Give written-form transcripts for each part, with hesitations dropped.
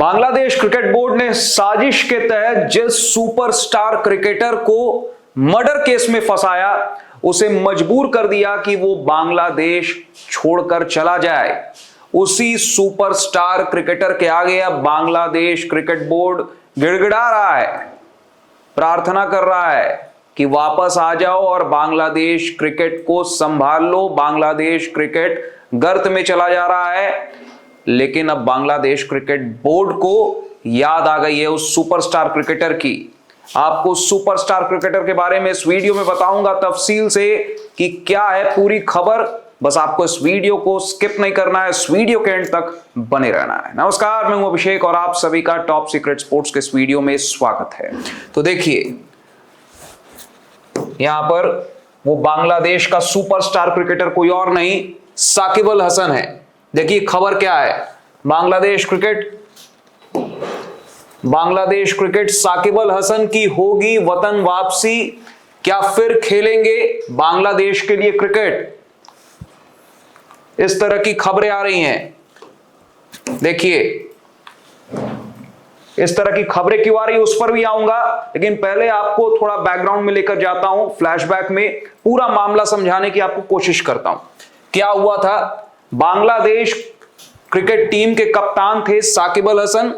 Bangladesh cricket board ने साजिश के तहत जिस सुपरस्टार क्रिकेटर को मर्डर केस में फंसाया उसे मजबूर कर दिया कि वो बांग्लादेश छोड़कर चला जाए। उसी सुपरस्टार क्रिकेटर के आगे अब बांग्लादेश क्रिकेट बोर्ड गिड़गिड़ा रहा है, प्रार्थना कर रहा है कि वापस आ जाओ और बांग्लादेश क्रिकेट को संभाल लो। बांग्लादेश क्रिकेट गर्त में चला जा रहा है, लेकिन अब बांग्लादेश क्रिकेट बोर्ड को याद आ गई है उस सुपरस्टार क्रिकेटर की। आपको सुपरस्टार क्रिकेटर के बारे में इस वीडियो में बताऊंगा तफसील से कि क्या है पूरी खबर। बस आपको इस वीडियो को स्किप नहीं करना है, इस वीडियो के एंड तक बने रहना है। नमस्कार, मैं हूं अभिषेक और आप सभी का टॉप सीक्रेट स्पोर्ट्स के इस वीडियो में स्वागत है। तो देखिए, यहां पर वो बांग्लादेश का सुपरस्टार क्रिकेटर कोई और नहीं, साकिब अल हसन है। देखिए खबर क्या है। बांग्लादेश क्रिकेट साकिब अल हसन की होगी वतन वापसी, क्या फिर खेलेंगे बांग्लादेश के लिए क्रिकेट? इस तरह की खबरें आ रही हैं। देखिए इस तरह की खबरें क्यों आ रही है उस पर भी आऊंगा, लेकिन पहले आपको थोड़ा बैकग्राउंड में लेकर जाता हूं, फ्लैशबैक में पूरा मामला समझाने की आपको कोशिश करता हूं। क्या हुआ था? बांग्लादेश क्रिकेट टीम के कप्तान थे साकिब अल हसन।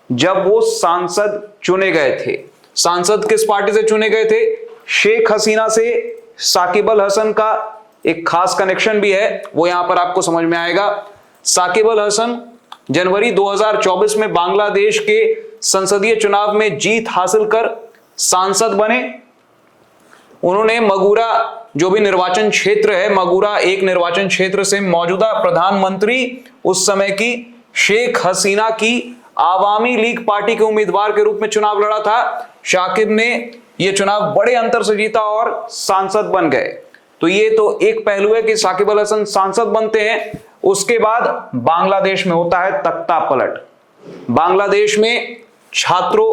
जब वो सांसद चुने गए थे, सांसद किस पार्टी से चुने गए थे? शेख हसीना से साकिब अल हसन का एक खास कनेक्शन भी है, वो यहां पर आपको समझ में आएगा। साकिब अल हसन जनवरी 2024 में बांग्लादेश के संसदीय चुनाव में जीत हासिल कर सांसद बने। उन्होंने मगुरा जो भी निर्वाचन क्षेत्र है, मगुरा एक निर्वाचन क्षेत्र से मौजूदा प्रधानमंत्री उस समय की शेख हसीना की आवामी लीग पार्टी के उम्मीदवार के रूप में चुनाव लड़ा था। शाकिब ने यह चुनाव बड़े अंतर से जीता और सांसद बन गए। तो ये तो एक पहलू है कि साकिब अल हसन सांसद बनते हैं। उसके बाद बांग्लादेश में होता है तख्ता पलट। बांग्लादेश में छात्रों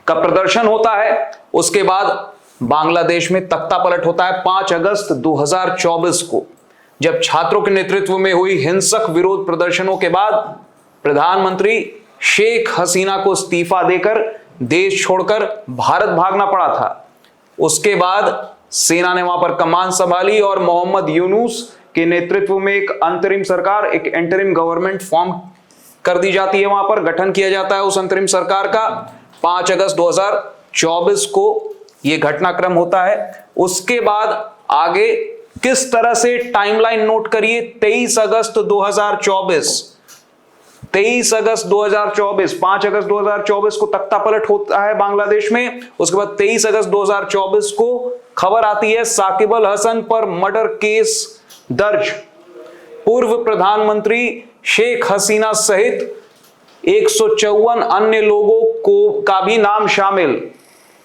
का प्रदर्शन होता है, उसके बाद बांग्लादेश में तख्ता पलट होता है 5 अगस्त 2024 को, जब छात्रों के नेतृत्व में हुई हिंसक विरोध प्रदर्शनों के बाद प्रधानमंत्री शेख हसीना को इस्तीफा देकर देश छोड़कर भारत भागना पड़ा था। उसके बाद सेना ने वहां पर कमान संभाली और मोहम्मद यूनुस के नेतृत्व में एक अंतरिम सरकार, एक इंटरिम गवर्नमेंट फॉर्म कर दी जाती है, वहां पर गठन किया जाता है उस अंतरिम सरकार का। 5 अगस्त 2024 को यह घटनाक्रम होता है। उसके बाद आगे किस तरह से टाइमलाइन नोट करिए। 23 अगस्त 2024, 23 अगस्त 2024, 5 अगस्त 2024 को तख्ता पलट होता है बांग्लादेश में। उसके बाद 23 अगस्त 2024 को खबर आती है साकिब अल हसन पर मर्डर केस दर्ज। पूर्व प्रधानमंत्री शेख हसीना सहित 154 अन्य लोगों को का भी नाम शामिल।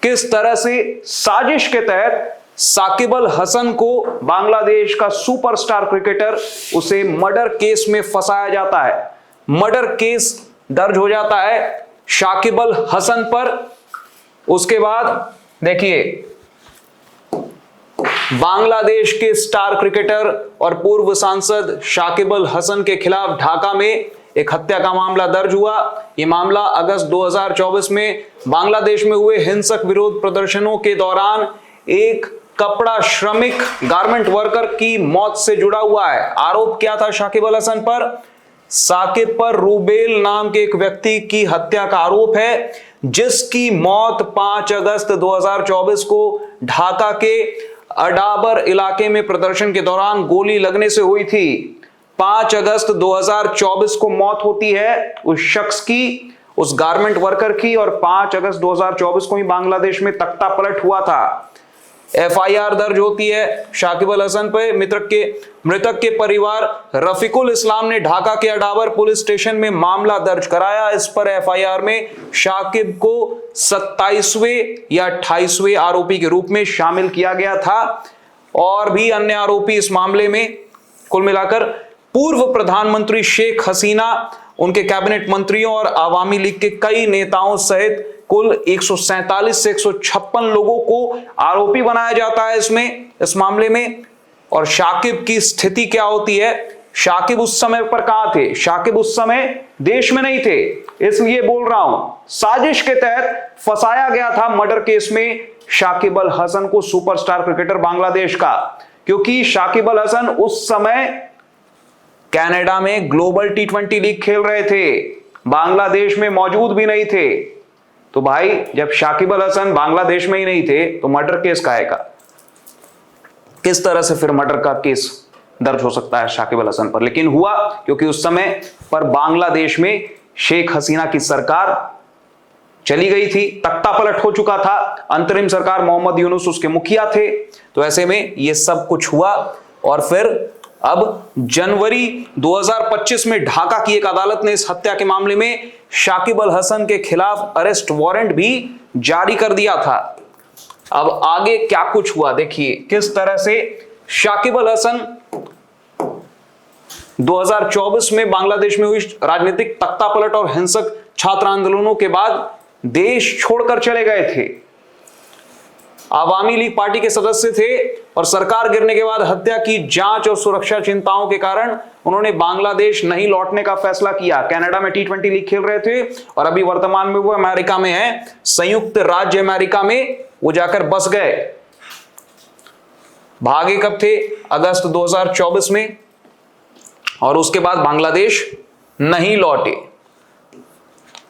किस तरह से साजिश के तहत साकिब अल हसन को, बांग्लादेश का सुपरस्टार क्रिकेटर, उसे मर्डर केस में फंसाया जाता है। मर्डर केस दर्ज हो जाता है साकिब अल हसन पर। उसके बाद देखिए, बांग्लादेश के स्टार क्रिकेटर और पूर्व सांसद साकिब अल हसन के खिलाफ ढाका में एक हत्या का मामला दर्ज हुआ। यह मामला अगस्त 2024 में बांग्लादेश में हुए हिंसक विरोध प्रदर्शनों के दौरान एक कपड़ा श्रमिक, गारमेंट वर्कर की मौत से जुड़ा हुआ है। आरोप क्या था साकिब अल हसन पर? साकिब पर रूबेल नाम के एक व्यक्ति की हत्या का आरोप है, जिसकी मौत 5 अगस्त 2024 को ढाका के अडाबर इलाके में प्रदर्शन के दौरान गोली लगने से हुई थी। 5 अगस्त 2024 को मौत होती है उस शख्स की, उस गारमेंट वर्कर की, और 5 अगस्त 2024 को ही बांग्लादेश में तख्ता पलट हुआ था। एफआईआर दर्ज होती है साकिब अल हसन पे। मृतक के परिवार रफीकुल इस्लाम ने ढाका के अडाबर पुलिस स्टेशन में मामला दर्ज कराया। इस पर एफआईआर में साकिब को 27वें या 28वें आरोपी के रूप में शामिल किया गया था, और भी अन्य आरोपी इस मामले में। कुल मिलाकर पूर्व प्रधानमंत्री शेख हसीना, उनके कैबिनेट मंत्रियों और आवामी लीग के कई नेताओं सहित कुल 147 से 156 लोगों को आरोपी बनाया जाता है इस मामले में। और साकिब की स्थिति क्या होती है? शाकिब उस समय पर कहां थे? शाकिब उस समय देश में नहीं थे, इसलिए बोल रहा हूं साजिश के तहत फंसाया गया था मर्डर केस में शाकिब अल हसन को, सुपरस्टार क्रिकेटर बांग्लादेश का, क्योंकि शाकिब अल हसन उस समय कनाडा में ग्लोबल टी20 लीग खेल रहे थे, बांग्लादेश में मौजूद भी नहीं थे। तो भाई जब शाकिब अल हसन बांग्लादेश में ही नहीं थे तो मर्डर केस काहे का? किस तरह से फिर मर्डर का केस दर्ज हो सकता है शाकिब अल हसन पर? लेकिन हुआ क्योंकि उस समय पर बांग्लादेश में शेख हसीना की सरकार चली गई थी, तख्ता पलट हो चुका था, अंतरिम सरकार मोहम्मद यूनुस उसके मुखिया थे। तो ऐसे में ये सब कुछ हुआ और फिर अब जनवरी 2025 में ढाका की एक अदालत ने इस हत्या के मामले में शाकिब अल हसन के खिलाफ अरेस्ट वारंट भी जारी कर दिया था। अब आगे क्या कुछ हुआ देखिए, किस तरह से शाकिब अल हसन 2024 में बांग्लादेश में हुई राजनीतिक तख्तापलट और हिंसक छात्र आंदोलनों के बाद देश छोड़कर चले गए थे। आवामी लीग पार्टी के सदस्य थे और सरकार गिरने के बाद हत्या की जांच और सुरक्षा चिंताओं के कारण उन्होंने बांग्लादेश नहीं लौटने का फैसला किया। कनाडा में टी20 लीग खेल रहे थे और अभी वर्तमान में वो अमेरिका में है, संयुक्त राज्य अमेरिका में वो जाकर बस गए। भागे कब थे? अगस्त 2024 में, और उसके बाद बांग्लादेश नहीं लौटे।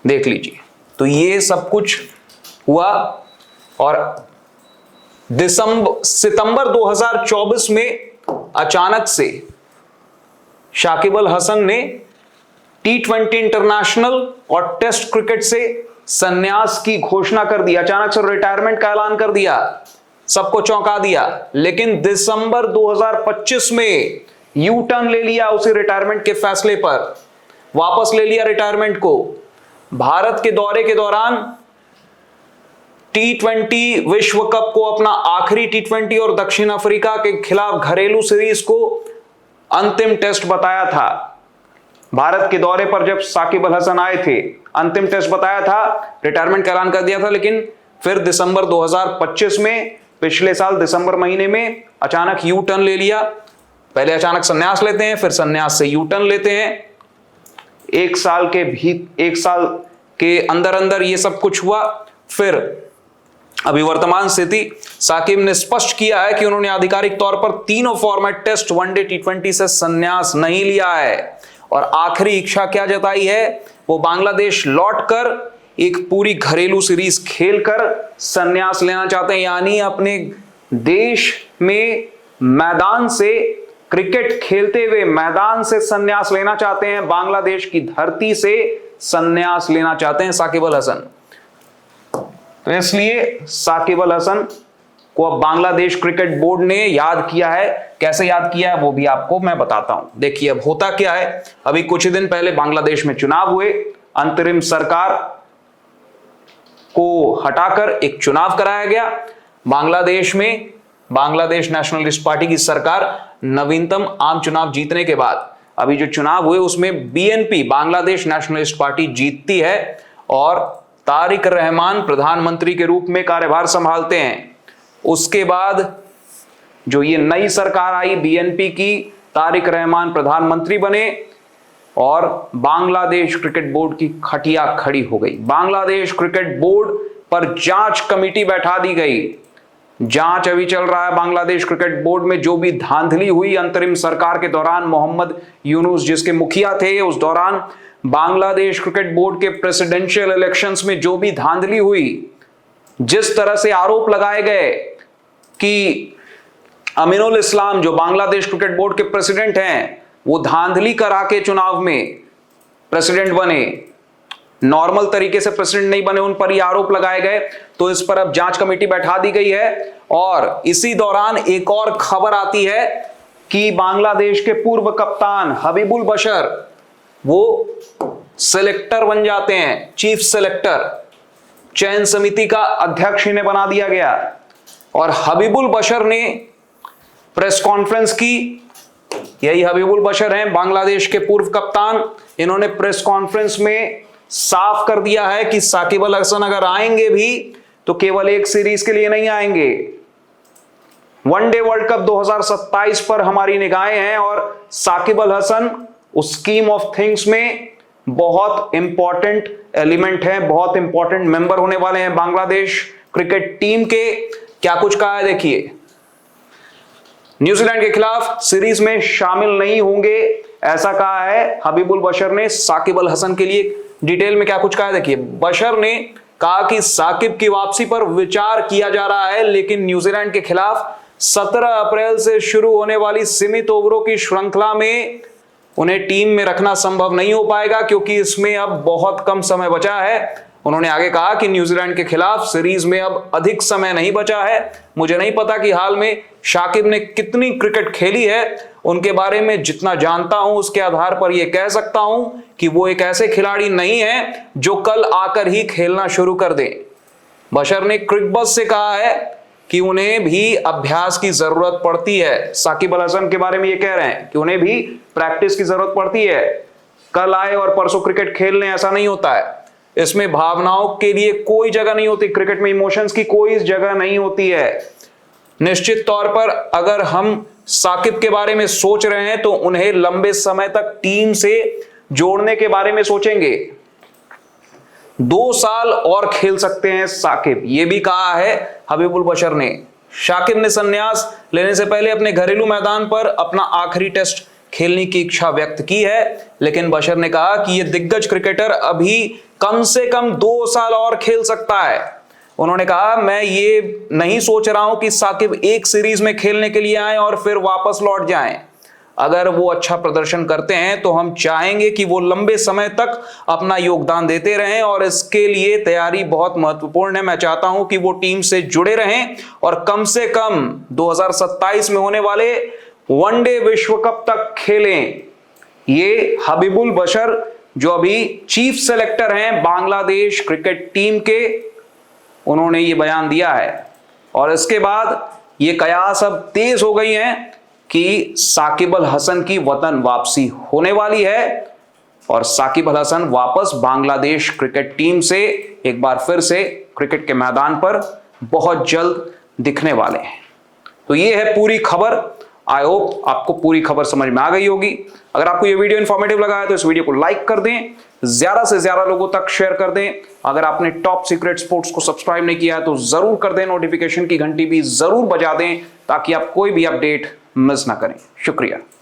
देख लीजिए, तो ये सब कुछ हुआ और सितंबर 2024 में अचानक से शाकिब अल हसन ने टी20 इंटरनेशनल और टेस्ट क्रिकेट से संन्यास की घोषणा कर दी। अचानक से रिटायरमेंट का ऐलान कर दिया, सबको चौंका दिया। लेकिन दिसंबर 2025 में यू टर्न ले लिया उसी रिटायरमेंट के फैसले पर, वापस ले लिया रिटायरमेंट को। भारत के दौरे के दौरान टी20 विश्व कप को अपना आखिरी टी20 और दक्षिण अफ्रीका के खिलाफ घरेलू सीरीज को अंतिम टेस्ट बताया था। भारत के दौरे पर जब शाकिब अल हसन आए थे, अंतिम टेस्ट बताया था, रिटायरमेंट का ऐलान कर दिया था। लेकिन फिर दिसंबर 2025 में, पिछले साल दिसंबर महीने में अचानक यू टर्न ले लिया। पहले अचानक संन्यास लेते हैं, फिर संन्यास से यू टर्न लेते हैं। एक साल के अंदर अंदर ये सब कुछ हुआ। फिर अभी वर्तमान स्थिति, साकिब ने स्पष्ट किया है कि उन्होंने आधिकारिक तौर पर तीनों फॉर्मेट टेस्ट, वनडे, टी20 से संन्यास नहीं लिया है और आखिरी इच्छा क्या जताई है, वो बांग्लादेश लौटकर एक पूरी घरेलू सीरीज खेलकर संन्यास लेना चाहते हैं। यानी अपने देश में मैदान से क्रिकेट खेलते हुए मैदान से संन्यास लेना चाहते हैं, बांग्लादेश की धरती से संन्यास लेना चाहते हैं साकिब अल हसन। तो इसलिए साकिब अल हसन को अब बांग्लादेश क्रिकेट बोर्ड ने याद किया है। कैसे याद किया है वो भी आपको मैं बताता हूं। देखिए अब होता क्या है, अभी कुछ ही दिन पहले बांग्लादेश में चुनाव हुए, अंतरिम सरकार को हटाकर एक चुनाव कराया गया। बांग्लादेश में बांग्लादेश नेशनलिस्ट पार्टी की सरकार नवीनतम आम चुनाव जीतने के बाद अभी जो चुनाव हुए उसमें बीएनपी, बांग्लादेश नेशनलिस्ट पार्टी जीतती है और तारिक रहमान प्रधानमंत्री के रूप में कार्यभार संभालते हैं। उसके बाद जो ये नई सरकार आई बीएनपी की, तारिक रहमान प्रधानमंत्री बने और बांग्लादेश क्रिकेट बोर्ड की खटिया खड़ी हो गई। बांग्लादेश क्रिकेट बोर्ड पर जांच कमेटी बैठा दी गई। जांच अभी चल रहा है बांग्लादेश क्रिकेट बोर्ड में। जो भी धांधली हुई अंतरिम सरकार के दौरान, मोहम्मद यूनुस जिसके मुखिया थे, उस दौरान बांग्लादेश क्रिकेट बोर्ड के प्रेसिडेंशियल इलेक्शंस में जो भी धांधली हुई, जिस तरह से आरोप लगाए गए कि अमीनुल इस्लाम जो बांग्लादेश क्रिकेट बोर्ड के प्रेसिडेंट हैं, वो धांधली करा के चुनाव में प्रेसिडेंट बने, नॉर्मल तरीके से प्रेसिडेंट नहीं बने, उन पर ही आरोप लगाए गए। तो इस पर अब जांच कमेटी बैठा दी गई है। और इसी दौरान एक और खबर आती है कि बांग्लादेश के पूर्व कप्तान हबीबुल बशर वो सिलेक्टर बन जाते हैं, चीफ सिलेक्टर। चयन समिति का अध्यक्ष इन्हें बना दिया गया और हबीबुल बशर ने प्रेस कॉन्फ्रेंस की। यही हबीबुल बशर हैं, बांग्लादेश के पूर्व कप्तान। इन्होंने प्रेस कॉन्फ्रेंस में साफ कर दिया है कि साकिब अल हसन अगर आएंगे भी तो केवल एक सीरीज के लिए नहीं आएंगे, वनडे वर्ल्ड कप 2027 पर हमारी निगाहें हैं और साकिब अल हसन उस स्कीम ऑफ थिंग्स में बहुत इंपॉर्टेंट एलिमेंट है, बहुत इंपॉर्टेंट मेंबर होने वाले हैं बांग्लादेश क्रिकेट टीम के। क्या कुछ कहा है देखिए, न्यूजीलैंड के खिलाफ सीरीज में शामिल नहीं होंगे ऐसा कहा है हबीबुल बशर ने साकिब अल हसन के लिए। डिटेल में क्या कुछ कहा है देखिए, बशर ने कहा कि साकिब की वापसी पर विचार किया जा रहा है, लेकिन न्यूजीलैंड के खिलाफ 17 अप्रैल से शुरू होने वाली सीमित ओवरों की श्रृंखला में उन्हें टीम में रखना संभव नहीं हो पाएगा क्योंकि इसमें अब बहुत कम समय बचा है। उन्होंने आगे कहा कि न्यूजीलैंड के खिलाफ सीरीज में अब अधिक समय नहीं बचा है। मुझे नहीं पता कि हाल में शाकिब ने कितनी क्रिकेट खेली है, उनके बारे में जितना जानता हूं उसके आधार पर यह कह सकता हूं कि वो एक ऐसे खिलाड़ी नहीं है जो कल आकर ही खेलना शुरू कर दें। बशर ने क्रिकबज़ से कहा है कि उन्हें भी अभ्यास की जरूरत पड़ती है। साकिब अल हसन के बारे में ये कह रहे हैं कि उन्हें भी प्रैक्टिस की जरूरत पड़ती है, कल आए और परसों क्रिकेट खेल लें ऐसा नहीं होता है। इसमें भावनाओं के लिए कोई जगह नहीं होती, क्रिकेट में इमोशंस की कोई जगह नहीं होती है। निश्चित तौर पर अगर हम साकिब के बारे में सोच रहे हैं तो उन्हें लंबे समय तक टीम से जोड़ने के बारे में सोचेंगे। 2 साल और खेल सकते हैं साकिब, यह भी कहा है हबीबुल बशर ने। शाकिब ने संन्यास लेने से पहले अपने घरेलू मैदान पर अपना आखिरी टेस्ट खेलने की इच्छा व्यक्त की है, लेकिन बशर ने कहा कि यह दिग्गज क्रिकेटर अभी कम से कम 2 साल और खेल सकता है। उन्होंने कहा, मैं ये नहीं सोच रहा हूं कि साकिब एक सीरीज में खेलने के लिए आए और फिर वापस लौट जाएं। अगर वो अच्छा प्रदर्शन करते हैं तो हम चाहेंगे कि वो लंबे समय तक अपना योगदान देते रहें और इसके लिए तैयारी बहुत महत्वपूर्ण है। मैं चाहता हूं कि वो टीम से जुड़े रहें और कम से कम 2027 में होने वाले वनडे विश्व कप तक खेलें। ये हबीबुल बशर जो अभी चीफ सेलेक्टर हैं बांग्लादेश क्रिकेट टीम के, उन्होंने ये बयान दिया है। और इसके बाद ये कयास अब तेज हो गई हैं कि साकिब अल हसन की वतन वापसी होने वाली है और साकिब अल हसन वापस बांग्लादेश क्रिकेट टीम से एक बार फिर से क्रिकेट के मैदान पर बहुत जल्द दिखने वाले हैं। तो ये है पूरी खबर। आई होप आपको पूरी खबर समझ में आ गई होगी। अगर आपको ये वीडियो इन्फॉर्मेटिव लगा है तो इस वीडियो को लाइक कर दें, ज्यादा से ज्यादा लोगों तक शेयर कर दें। अगर आपने टॉप सीक्रेट स्पोर्ट्स को सब्सक्राइब नहीं किया है तो जरूर कर दें, नोटिफिकेशन की घंटी भी जरूर बजा दें ताकि आप कोई भी अपडेट मिस ना करें। शुक्रिया।